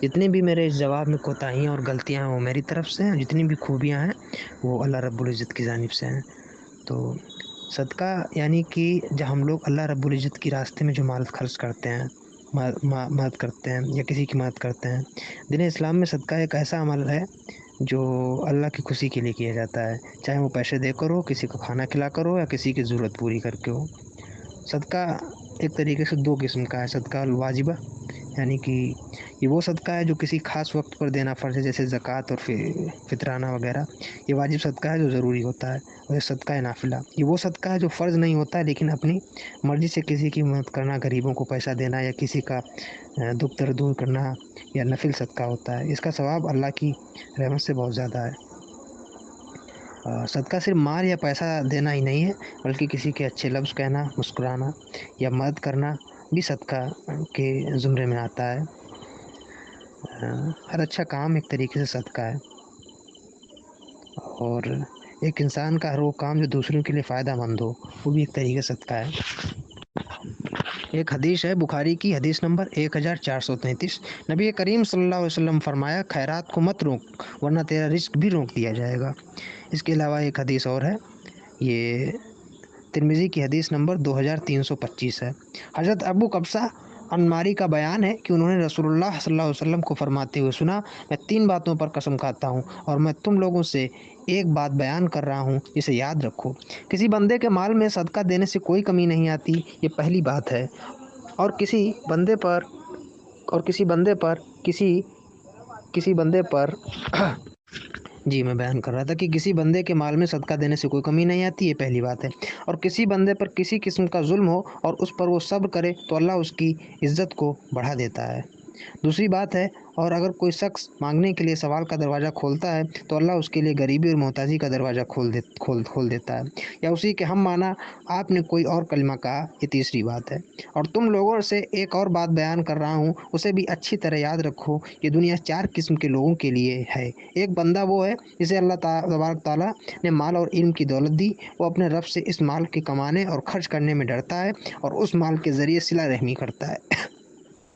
جتنی بھی میرے اس جواب میں کوتاہیاں اور غلطیاں ہیں وہ میری طرف سے ہیں، جتنی بھی خوبیاں ہیں وہ اللہ رب العزت کی جانب سے ہیں۔ تو صدقہ یعنی کہ جب ہم لوگ اللہ رب العزت کی راستے میں جو مال خرچ کرتے ہیں، مدد کرتے ہیں یا کسی کی مدد کرتے ہیں، دین اسلام میں صدقہ ایک ایسا عمل ہے جو اللہ کی خوشی کے لیے کیا جاتا ہے، چاہے وہ پیسے دے کر ہو، کسی کو کھانا کھلا کر ہو، یا کسی کی ضرورت پوری کر کے ہو۔ صدقہ ایک طریقے سے دو قسم کا ہے، صدقہ الواجبہ یعنی کہ یہ وہ صدقہ ہے جو کسی خاص وقت پر دینا فرض ہے، جیسے زکوٰۃ اور فطرانہ وغیرہ۔ یہ واجب صدقہ ہے جو ضروری ہوتا ہے، اور یہ صدقہ نافلہ یہ وہ صدقہ ہے جو فرض نہیں ہوتا ہے لیکن اپنی مرضی سے کسی کی مدد کرنا، غریبوں کو پیسہ دینا یا کسی کا دکھ درد دور کرنا یا نفل صدقہ ہوتا ہے۔ اس کا ثواب اللہ کی رحمت سے بہت زیادہ ہے۔ صدقہ صرف مال یا پیسہ دینا ہی نہیں ہے، بلکہ کسی کے اچھے لفظ کہنا، مسکرانا یا مدد کرنا بھی صدقہ کے زمرے میں آتا ہے۔ ہر اچھا کام ایک طریقے سے صدقہ ہے، اور ایک انسان کا ہر وہ کام جو دوسروں کے لیے فائدہ مند ہو وہ بھی ایک طریقے سے صدقہ ہے۔ ایک حدیث ہے بخاری کی، حدیث نمبر 1433، نبی کریم صلی اللہ علیہ وسلم فرمایا، خیرات کو مت روک ورنہ تیرا رزق بھی روک دیا جائے گا۔ اس کے علاوہ ایک حدیث اور ہے، یہ ترمذی کی حدیث نمبر 2325 ہے۔ حضرت ابو قبصہ انماری کا بیان ہے کہ انہوں نے رسول اللہ صلی اللہ علیہ وسلم کو فرماتے ہوئے سنا، میں 3 باتوں پر قسم کھاتا ہوں اور میں تم لوگوں سے ایک بات بیان کر رہا ہوں جسے یاد رکھو۔ کسی بندے کے مال میں صدقہ دینے سے کوئی کمی نہیں آتی، یہ پہلی بات ہے، اور کسی بندے پر جی میں بیان کر رہا تھا کہ کسی بندے کے مال میں صدقہ دینے سے کوئی کمی نہیں آتی، یہ پہلی بات ہے، اور کسی بندے پر کسی قسم کا ظلم ہو اور اس پر وہ صبر کرے تو اللہ اس کی عزت کو بڑھا دیتا ہے۔ دوسری بات ہے، اور اگر کوئی شخص مانگنے کے لیے سوال کا دروازہ کھولتا ہے تو اللہ اس کے لیے غریبی اور محتاجی کا دروازہ کھول دیتا ہے، یا اسی کے ہم معنی آپ نے کوئی اور کلمہ کہا، یہ تیسری بات ہے۔ اور تم لوگوں سے ایک اور بات بیان کر رہا ہوں، اسے بھی اچھی طرح یاد رکھو، یہ دنیا 4 قسم کے لوگوں کے لیے ہے۔ ایک بندہ وہ ہے جسے اللہ تبارک تعالیٰ نے مال اور علم کی دولت دی، وہ اپنے رب سے اس مال کے کمانے اور خرچ کرنے میں ڈرتا ہے اور اس مال کے ذریعے صلہ رحمی کرتا ہے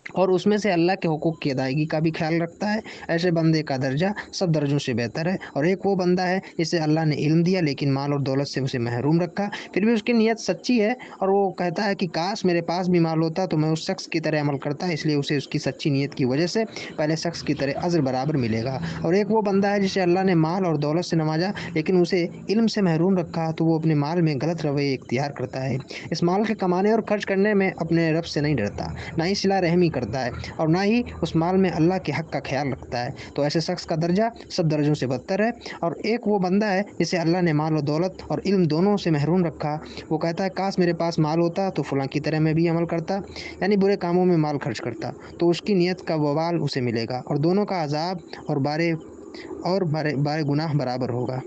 اور اس میں سے اللہ کے حقوق کی ادائیگی کا بھی خیال رکھتا ہے۔ ایسے بندے کا درجہ سب درجوں سے بہتر ہے۔ اور ایک وہ بندہ ہے جسے اللہ نے علم دیا لیکن مال اور دولت سے اسے محروم رکھا، پھر بھی اس کی نیت سچی ہے اور وہ کہتا ہے کہ کاش میرے پاس بھی مال ہوتا تو میں اس شخص کی طرح عمل کرتا، اس لیے اسے اس کی سچی نیت کی وجہ سے پہلے شخص کی طرح اجر برابر ملے گا۔ اور ایک وہ بندہ ہے جسے اللہ نے مال اور دولت سے نوازا لیکن اسے علم سے محروم رکھا، تو وہ اپنے مال میں غلط رویے اختیار کرتا ہے، اس مال کے کمانے اور خرچ کرنے میں اپنے رب سے نہیں ڈرتا، نہ ہی صلہ رحمی کرتا ہے، اور نہ ہی اس مال میں اللہ کے حق کا خیال رکھتا ہے، تو ایسے شخص کا درجہ سب درجوں سے بدتر ہے۔ اور ایک وہ بندہ ہے جسے اللہ نے مال و دولت اور علم دونوں سے محروم رکھا، وہ کہتا ہے کاش میرے پاس مال ہوتا تو فلاں کی طرح میں بھی عمل کرتا، یعنی برے کاموں میں مال خرچ کرتا، تو اس کی نیت کا وبال اسے ملے گا اور دونوں کا عذاب اور بارے گناہ برابر ہوگا۔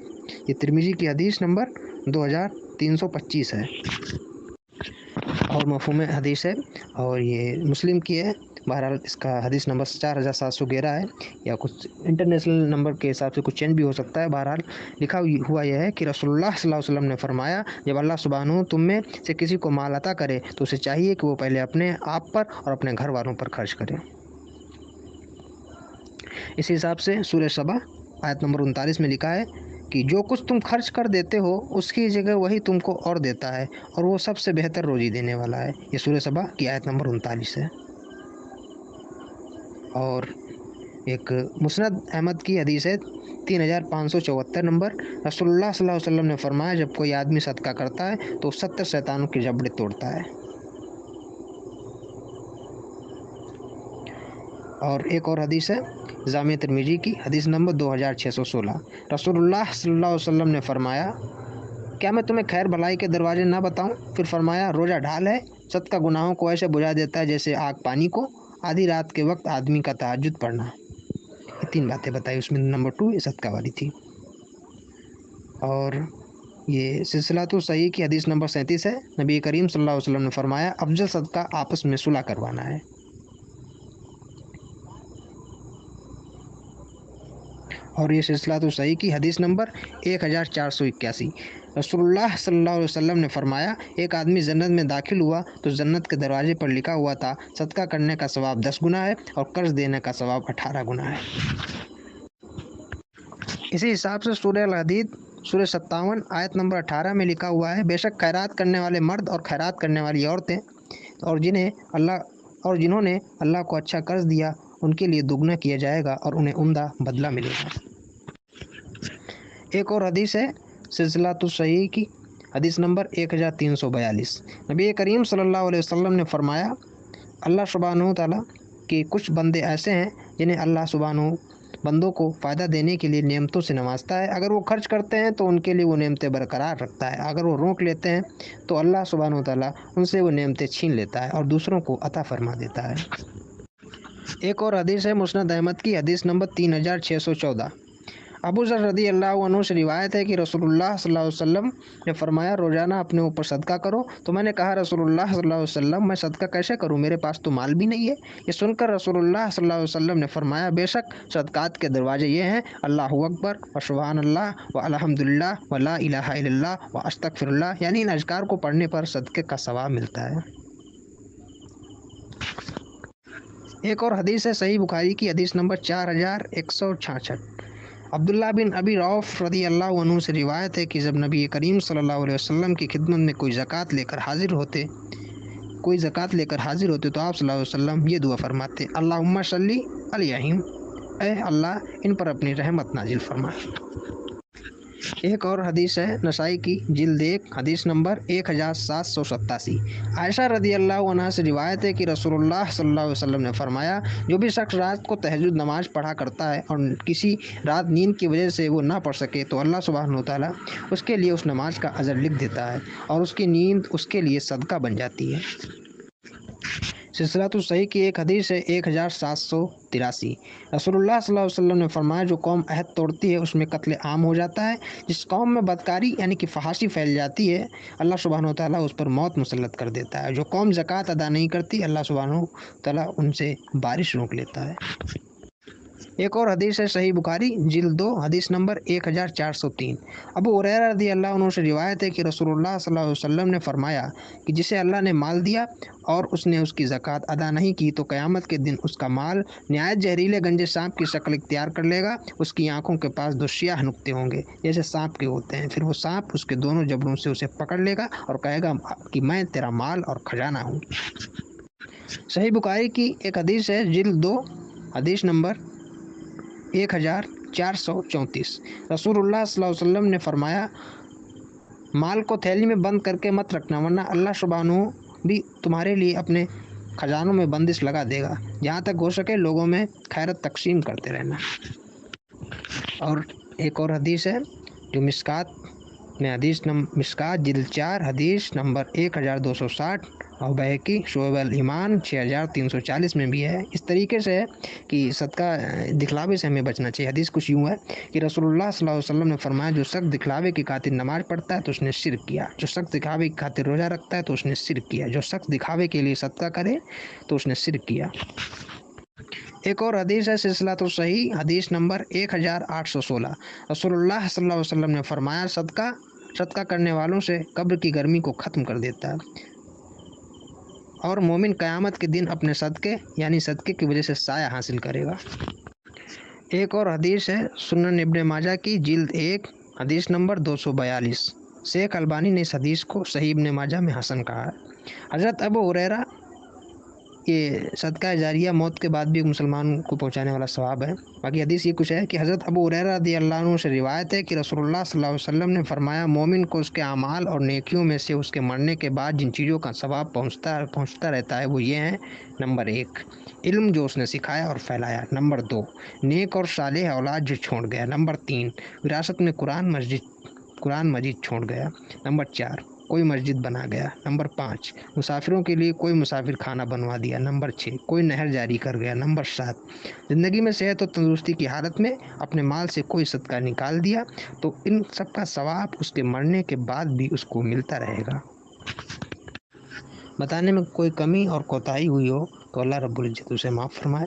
یہ ترمذی کی حدیث نمبر 2325 ہے اور مفہوم حدیث ہے، اور یہ مسلم کی ہے۔ بہرحال اس کا حدیث نمبر 4711 ہے، یا کچھ انٹرنیشنل نمبر کے حساب سے کچھ چینج بھی ہو سکتا ہے۔ بہرحال لکھا ہوا یہ ہے کہ رسول اللہ صلی اللہ علیہ وسلم نے فرمایا، جب اللہ سبحانہ تم میں سے کسی کو مال عطا کرے تو اسے چاہیے کہ وہ پہلے اپنے آپ پر اور اپنے گھر والوں پر خرچ کرے۔ اس حساب سے سورہ سبا آیت نمبر 39 میں لکھا ہے کہ جو کچھ تم خرچ کر دیتے ہو اس کی جگہ وہی تم کو اور دیتا ہے اور وہ سب سے بہتر روزی دینے والا ہے۔ یہ سورہ سبا کی آیت نمبر 39 ہے۔ اور ایک مسند احمد کی حدیث ہے 3574 نمبر، رسول اللہ صلی اللہ علیہ وسلم نے فرمایا، جب کوئی آدمی صدقہ کرتا ہے تو 70 شیطانوں کے جبڑے توڑتا ہے۔ اور ایک اور حدیث ہے جامع ترمذی کی حدیث نمبر 2616، رسول اللہ صلی اللہ علیہ وسلم نے فرمایا، کیا میں تمہیں خیر بھلائی کے دروازے نہ بتاؤں؟ پھر فرمایا، روزہ ڈھال ہے، صدقہ گناہوں کو ایسے بجھا دیتا ہے جیسے آگ پانی کو، آدھی رات کے وقت آدمی کا تہجد پڑھنا۔ یہ 3 باتیں بتائی، اس میں نمبر 2 یہ صدقہ والی تھی۔ اور یہ سلسلہ تو صحیح کی حدیث نمبر 37 ہے، نبی کریم صلی اللہ علیہ وسلم نے فرمایا، افضل صدقہ آپس میں صلح کروانا ہے۔ اور یہ سلسلہ تو صحیح کی حدیث نمبر 1481۔ رسول صلی اللہ علیہ وسلم نے فرمایا، ایک آدمی جنت میں داخل ہوا تو جنت کے دروازے پر لکھا ہوا تھا، صدقہ کرنے کا ثواب 10 گنا ہے اور قرض دینے کا ثواب 18 گنا ہے۔ اسی حساب سے سورہ الحدید سورہ 57 آیت نمبر 18 میں لکھا ہوا ہے، بے شک خیرات کرنے والے مرد اور خیرات کرنے والی عورتیں اور جنہوں نے اللہ کو اچھا قرض دیا ان کے لیے دگنا کیا جائے گا اور انہیں عمدہ بدلہ ملے گا۔ ایک اور حدیث ہے سلسلہ الصحیح کی، حدیث نمبر 1342۔ نبی کریم صلی اللہ علیہ وسلم نے فرمایا، اللہ سبحانہ تعالیٰ کے کچھ بندے ایسے ہیں جنہیں اللہ سبحانہ بندوں کو فائدہ دینے کے لیے نعمتوں سے نوازتا ہے، اگر وہ خرچ کرتے ہیں تو ان کے لیے وہ نعمتیں برقرار رکھتا ہے، اگر وہ روک لیتے ہیں تو اللہ سبحانہ تعالیٰ ان سے وہ نعمتیں چھین لیتا ہے اور دوسروں کو عطا فرما دیتا ہے۔ ایک اور حدیث ہے مسند احمد کی، حدیث نمبر 3614۔ ابو ذر رضی اللہ عنہ سے روایت ہے کہ رسول اللہ صلی اللہ علیہ وسلم نے فرمایا، روزانہ اپنے اوپر صدقہ کرو۔ تو میں نے کہا، رسول اللہ صلی اللہ علیہ وسلم، میں صدقہ کیسے کروں؟ میرے پاس تو مال بھی نہیں ہے۔ یہ سن کر رسول اللہ صلی اللہ علیہ وسلم نے فرمایا، بے شک صدقات کے دروازے یہ ہیں، اللہ اکبر و سبحان اللہ و الحمد للہ و لا الہ الا اللہ و استغفر اللہ، یعنی ان اذکار کو پڑھنے پر صدقے کا ثواب ملتا ہے۔ ایک اور حدیث ہے صحیح بخاری کی، حدیث نمبر 4166۔ عبداللہ بن ابی روف رضی اللہ عنہ سے روایت ہے کہ جب نبی کریم صلی اللہ علیہ وسلم کی خدمت میں کوئی زکوٰۃ لے کر حاضر ہوتے تو آپ صلی اللہ علیہ وسلم یہ دعا فرماتے، اللہم صلی علیہم، اے اللہ ان پر اپنی رحمت نازل فرما۔ ایک اور حدیث ہے نسائی کی، جلد 1، حدیث نمبر 1787۔ عائشہ رضی اللہ عنہ سے روایت ہے کہ رسول اللہ صلی اللہ علیہ وسلم نے فرمایا، جو بھی شخص رات کو تہجد نماز پڑھا کرتا ہے اور کسی رات نیند کی وجہ سے وہ نہ پڑھ سکے تو اللہ سبحانہ و تعالیٰ اس کے لیے اس نماز کا اجر لکھ دیتا ہے اور اس کی نیند اس کے لیے صدقہ بن جاتی ہے۔ سلسلہ الصحیح کی ایک حدیث ہے 1783۔ رسول اللہ صلی اللہ علیہ وسلم نے فرمایا، جو قوم عہد توڑتی ہے اس میں قتل عام ہو جاتا ہے، جس قوم میں بدکاری یعنی کہ فحاشی پھیل جاتی ہے اللہ سبحانہ و تعالیٰ اس پر موت مسلط کر دیتا ہے، جو قوم زکوٰۃ ادا نہیں کرتی اللہ سبحانہ و تعالیٰ ان سے بارش روک لیتا ہے۔ ایک اور حدیث ہے صحیح بخاری، جلد 2، حدیث نمبر 1403۔ ابو ہریرہ رضی اللہ عنہ سے روایت ہے کہ رسول اللہ صلی اللہ علیہ وسلم نے فرمایا کہ جسے اللہ نے مال دیا اور اس نے اس کی زکوٰۃ ادا نہیں کی تو قیامت کے دن اس کا مال نہایت زہریلے گنجے سانپ کی شکل اختیار کر لے گا، اس کی آنکھوں کے پاس 2 سیاہ نقطے ہوں گے جیسے سانپ کے ہوتے ہیں، پھر وہ سانپ اس کے دونوں جبڑوں سے اسے پکڑ لے گا اور کہے گا کہ میں تیرا مال اور خزانہ ہوں۔ صحیح بخاری کی ایک حدیث ہے، جلد 2، حدیث نمبر 1434۔ رسول اللہ صلی اللہ علیہ وسلم نے فرمایا، مال کو تھیلی میں بند کر کے مت رکھنا ورنہ اللہ سبحانہ بھی تمہارے لیے اپنے خزانوں میں بندش لگا دے گا، جہاں تک ہو سکے لوگوں میں خیرت تقسیم کرتے رہنا۔ اور ایک اور حدیث ہے جو مشکات میں، حدیث مشکات جلد 4، حدیث نمبر 1260 اور بہقی شعب الایمان 6340 میں بھی ہے۔ اس طریقے سے ہے کہ صدقہ دکھلاوے سے ہمیں بچنا چاہیے۔ حدیث کچھ یوں ہے کہ رسول اللہ صلی اللہ علیہ وسلم نے فرمایا، جو شخص دکھلاوے کی خاطر نماز پڑھتا ہے تو اس نے شرک کیا، جو شخص دکھاوے کی خاطر روزہ رکھتا ہے تو اس نے شرک کیا، جو شخص دکھاوے کے لیے صدقہ کرے تو اس نے شرک کیا۔ ایک اور حدیث ہے سلسلہ الصحیح، حدیث نمبر 1816۔ رسول اللہ صلی اللہ علیہ وسلم نے فرمایا، صدقہ کرنے والوں سے قبر کی گرمی کو ختم کر دیتا ہے اور مومن قیامت کے دن اپنے صدقے یعنی صدقے کی وجہ سے سایہ حاصل کرے گا۔ ایک اور حدیث ہے سنن ابن ماجہ کی، جلد 1، حدیث نمبر 242۔ شیخ البانی نے اس حدیث کو صحیح ابن ماجہ میں حسن کہا ہے۔ حضرت ابو ہریرہ، یہ صدقہ جاریہ موت کے بعد بھی مسلمان کو پہنچانے والا ثواب ہے۔ باقی حدیث یہ کچھ ہے کہ حضرت ابو ہریرہ رضی اللہ عنہ سے روایت ہے کہ رسول اللہ صلی اللہ علیہ وسلم نے فرمایا، مومن کو اس کے اعمال اور نیکیوں میں سے اس کے مرنے کے بعد جن چیزوں کا ثواب پہنچتا رہتا ہے وہ یہ ہیں: نمبر 1، علم جو اس نے سکھایا اور پھیلایا، نمبر 2، نیک اور صالح اولاد جو چھوڑ گیا، نمبر 3، وراثت میں قرآن مجید چھوڑ گیا، نمبر 4، کوئی مسجد بنا گیا، نمبر 5، مسافروں کے لیے کوئی مسافر خانہ بنوا دیا، نمبر 6، کوئی نہر جاری کر گیا، نمبر 7، زندگی میں صحت اور تندرستی کی حالت میں اپنے مال سے کوئی صدقہ نکال دیا تو ان سب کا ثواب اس کے مرنے کے بعد بھی اس کو ملتا رہے گا۔ بتانے میں کوئی کمی اور کوتاہی ہوئی ہو تو اللہ رب العزت اسے معاف فرمائے۔